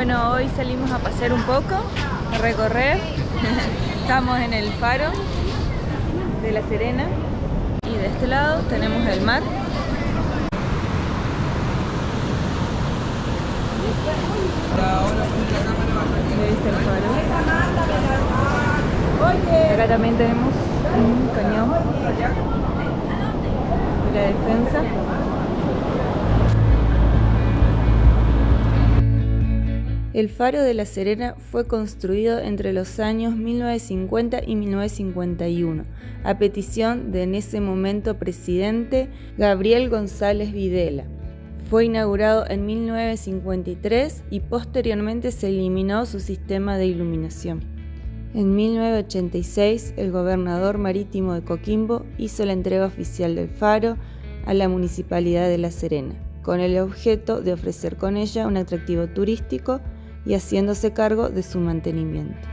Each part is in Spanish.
Bueno, hoy salimos a pasear un poco, a recorrer. Estamos en el faro de La Serena y de este lado tenemos el mar. Ahí está el faro. Acá también tenemos un cañón de la defensa. El faro de La Serena fue construido entre los años 1950 y 1951, a petición de en ese momento presidente Gabriel González Videla. Fue inaugurado en 1953 y posteriormente se eliminó su sistema de iluminación. En 1986, el gobernador marítimo de Coquimbo hizo la entrega oficial del faro a la Municipalidad de La Serena, con el objeto de ofrecer con ella un atractivo turístico y haciéndose cargo de su mantenimiento.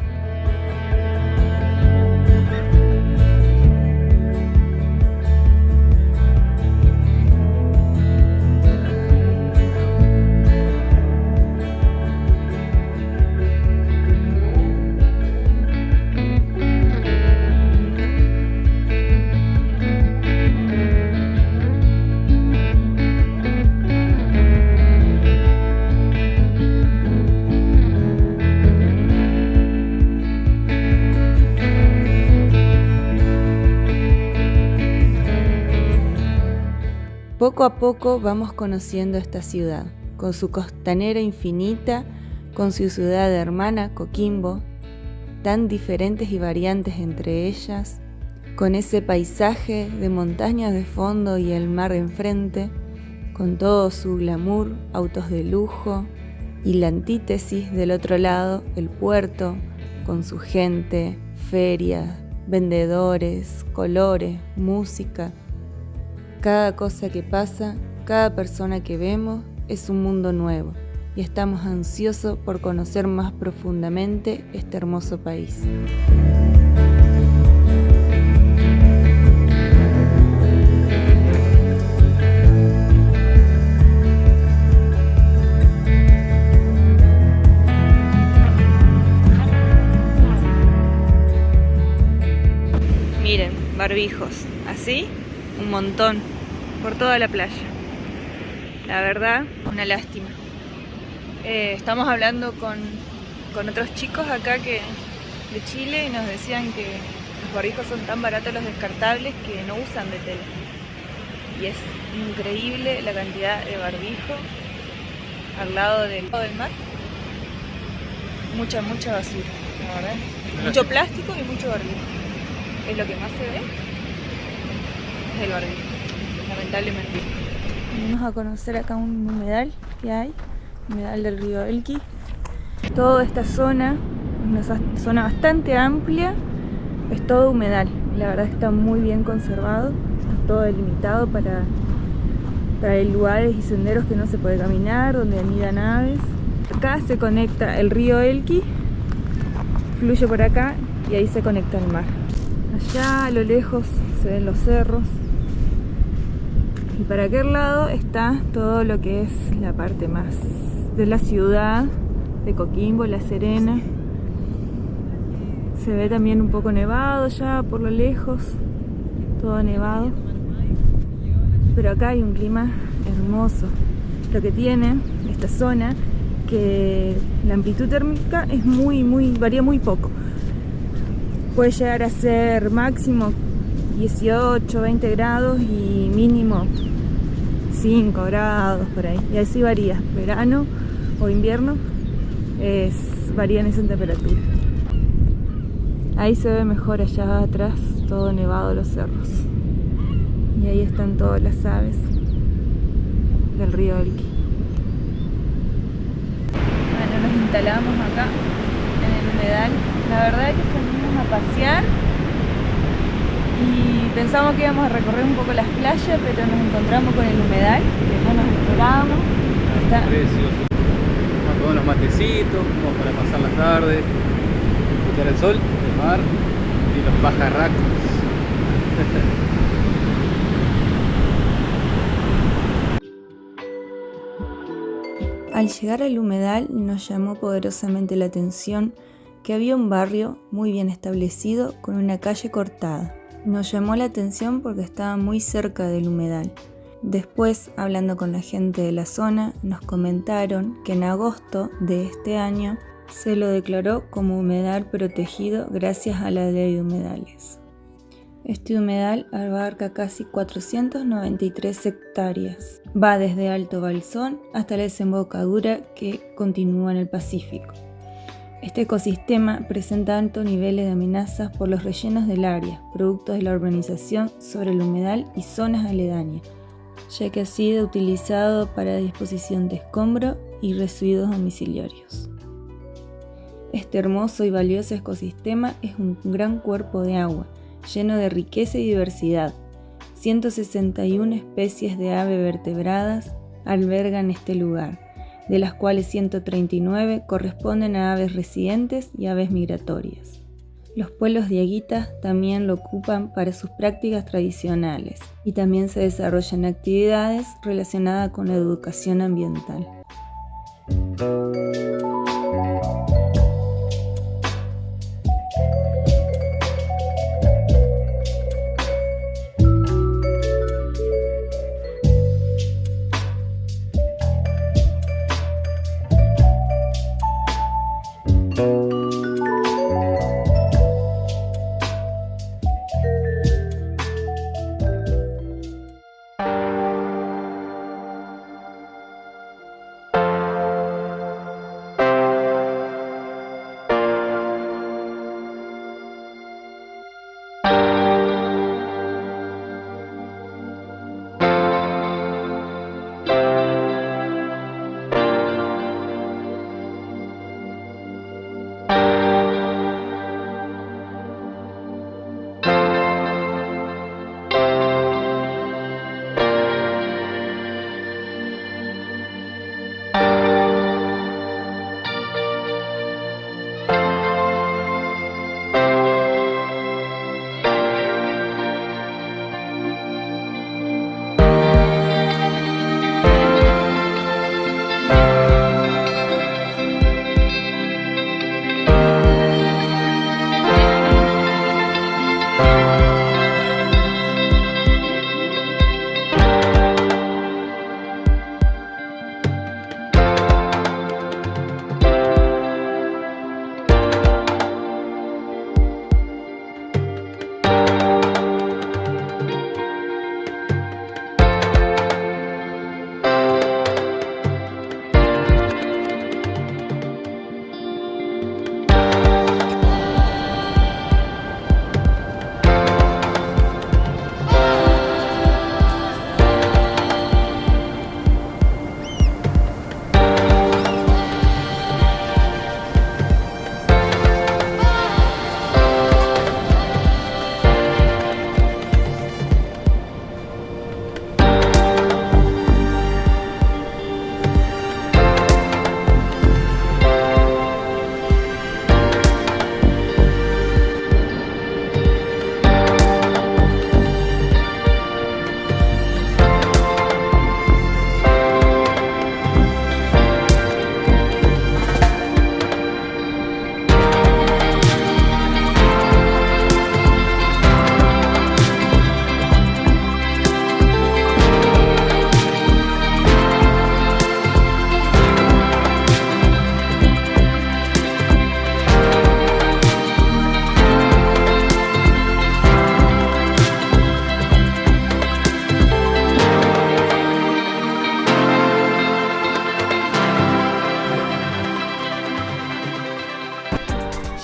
Poco a poco vamos conociendo esta ciudad, con su costanera infinita, con su ciudad hermana Coquimbo, tan diferentes y variantes entre ellas, con ese paisaje de montañas de fondo y el mar enfrente, con todo su glamour, autos de lujo, y la antítesis del otro lado, el puerto, con su gente, ferias, vendedores, colores, música. Cada cosa que pasa, cada persona que vemos es un mundo nuevo y estamos ansiosos por conocer más profundamente este hermoso país. Miren, barbijos, así un montón por toda la playa. La verdad, una lástima. Estamos hablando con otros chicos acá de Chile y nos decían que los barbijos son tan baratos los descartables que no usan de tela. Y es increíble la cantidad de barbijos al lado del mar. Mucha basura, la verdad. Mucho plástico y mucho barbijo. Es lo que más se ve. Es el barbijo, lamentablemente. Venimos a conocer acá un humedal que hay, humedal del río Elqui. Toda esta zona, una zona bastante amplia, es todo humedal. La verdad que está muy bien conservado, está todo delimitado para lugares y senderos que no se puede caminar, donde anidan aves. Acá se conecta el río Elqui, fluye por acá y ahí se conecta al mar. Allá a lo lejos se ven los cerros. Y para aquel lado está todo lo que es la parte más de la ciudad de Coquimbo, La Serena. Se ve también un poco nevado ya por lo lejos, todo nevado. Pero acá hay un clima hermoso. Lo que tiene esta zona, que la amplitud térmica es varía muy poco. Puede llegar a ser máximo 18, 20 grados y mínimo 5 grados por ahí. Y así varía, verano o invierno, varían esa temperatura. Ahí se ve mejor allá atrás, todo nevado los cerros. Y ahí están todas las aves del río Elqui. Bueno, nos instalamos acá en el humedal. La verdad es que salimos a pasear y pensamos que íbamos a recorrer un poco las playas, pero nos encontramos con el humedal, que no nos esperábamos. Está precioso. Vamos a tomar unos matecitos, vamos para pasar la tarde, disfrutar el sol, el mar y los pajarracos. Al llegar al humedal nos llamó poderosamente la atención que había un barrio muy bien establecido con una calle cortada. Nos llamó la atención porque estaba muy cerca del humedal. Después, hablando con la gente de la zona, nos comentaron que en agosto de este año se lo declaró como humedal protegido gracias a la ley de humedales. Este humedal abarca casi 493 hectáreas. Va desde Alto Balsón hasta la desembocadura que continúa en el Pacífico. Este ecosistema presenta altos niveles de amenazas por los rellenos del área, productos de la urbanización sobre el humedal y zonas aledañas, ya que ha sido utilizado para disposición de escombros y residuos domiciliarios. Este hermoso y valioso ecosistema es un gran cuerpo de agua, lleno de riqueza y diversidad. 161 especies de aves vertebradas albergan este lugar, de las cuales 139 corresponden a aves residentes y aves migratorias. Los pueblos diaguitas también lo ocupan para sus prácticas tradicionales y también se desarrollan actividades relacionadas con la educación ambiental.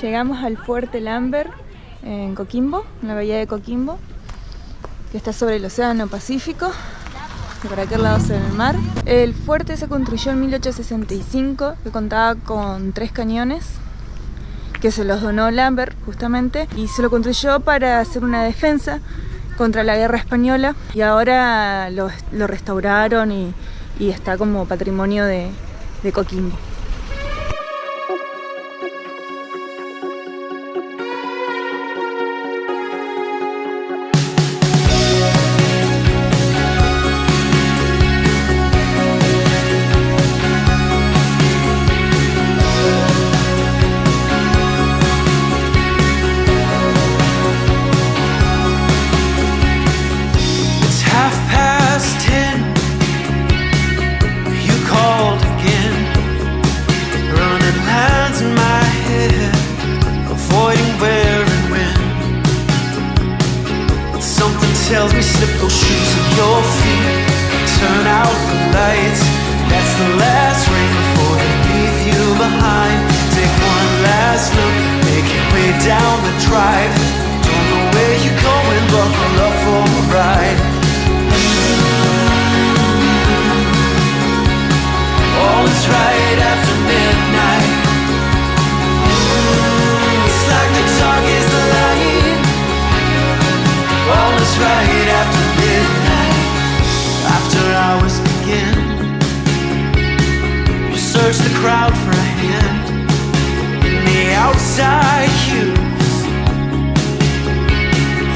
Llegamos al Fuerte Lambert en Coquimbo, en la bahía de Coquimbo, que está sobre el Océano Pacífico, y por aquel lado se ve el mar. El fuerte se construyó en 1865, que contaba con 3 cañones, que se los donó Lambert justamente, y se lo construyó para hacer una defensa contra la guerra española, y ahora lo restauraron y está como patrimonio de Coquimbo. bird's-eye hues,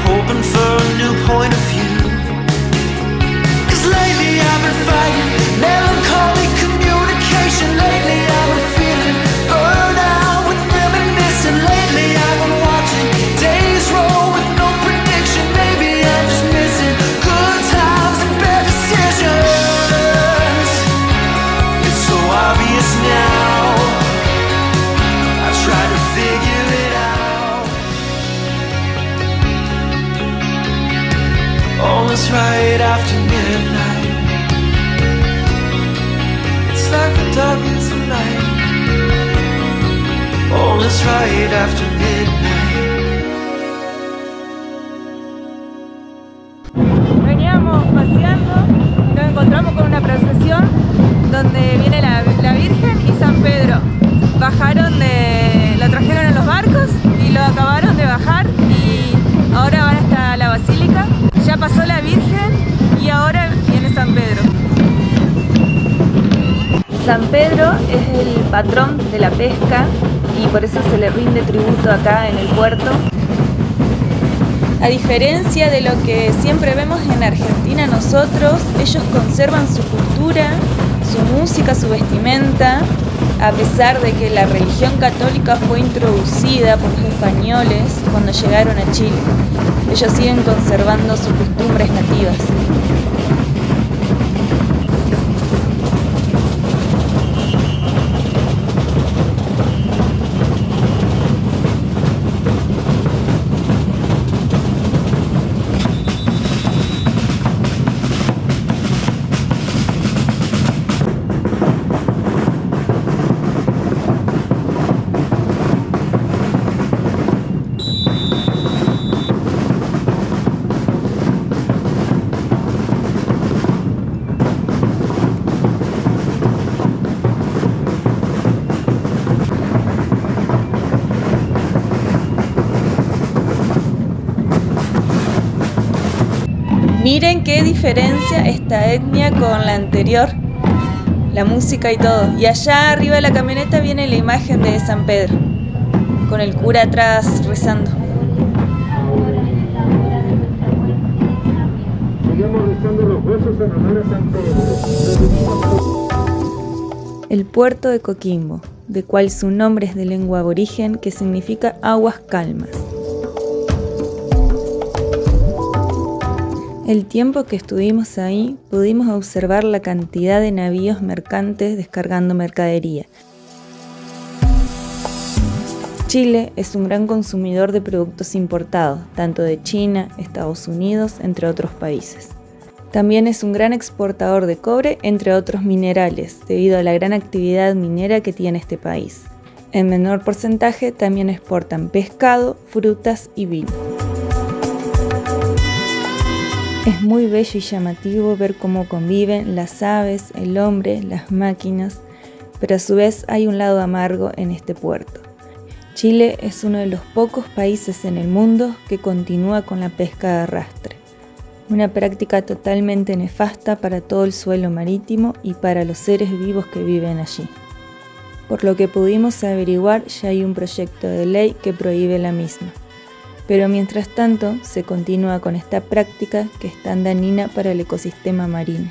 hoping for a new point of view. 'Cause lately I've been fighting melancholy communication. Lately I've been feeling burned out with reminiscing. Lately I've been watching days roll with no prediction. Maybe I'm just missing good times and bad decisions. It's so obvious now, I try to figure it out. All is right after midnight. It's like the darkness of night. All is right after midnight. Veníamos paseando, nos encontramos con una procesión donde viene la Virgen y San Pedro. Lo trajeron en los barcos y lo acabaron de bajar y ahora van hasta la basílica. Ya pasó la Virgen y ahora viene San Pedro. San Pedro es el patrón de la pesca y por eso se le rinde tributo acá en el puerto. A diferencia de lo que siempre vemos en Argentina nosotros, ellos conservan su cultura, su música, su vestimenta, a pesar de que la religión católica fue introducida por los españoles cuando llegaron a Chile. Ellos siguen conservando sus costumbres nativas. Miren qué diferencia esta etnia con la anterior, la música y todo. Y allá arriba de la camioneta viene la imagen de San Pedro, con el cura atrás rezando. Sigamos rezando los huesos en honor a San Pedro. El puerto de Coquimbo, de cual su nombre es de lengua aborigen que significa aguas calmas. El tiempo que estuvimos ahí, pudimos observar la cantidad de navíos mercantes descargando mercadería. Chile es un gran consumidor de productos importados, tanto de China, Estados Unidos, entre otros países. También es un gran exportador de cobre, entre otros minerales, debido a la gran actividad minera que tiene este país. En menor porcentaje también exportan pescado, frutas y vino. Es muy bello y llamativo ver cómo conviven las aves, el hombre, las máquinas, pero a su vez hay un lado amargo en este puerto. Chile es uno de los pocos países en el mundo que continúa con la pesca de arrastre, una práctica totalmente nefasta para todo el suelo marítimo y para los seres vivos que viven allí. Por lo que pudimos averiguar, ya hay un proyecto de ley que prohíbe la misma. Pero mientras tanto, se continúa con esta práctica que es tan dañina para el ecosistema marino.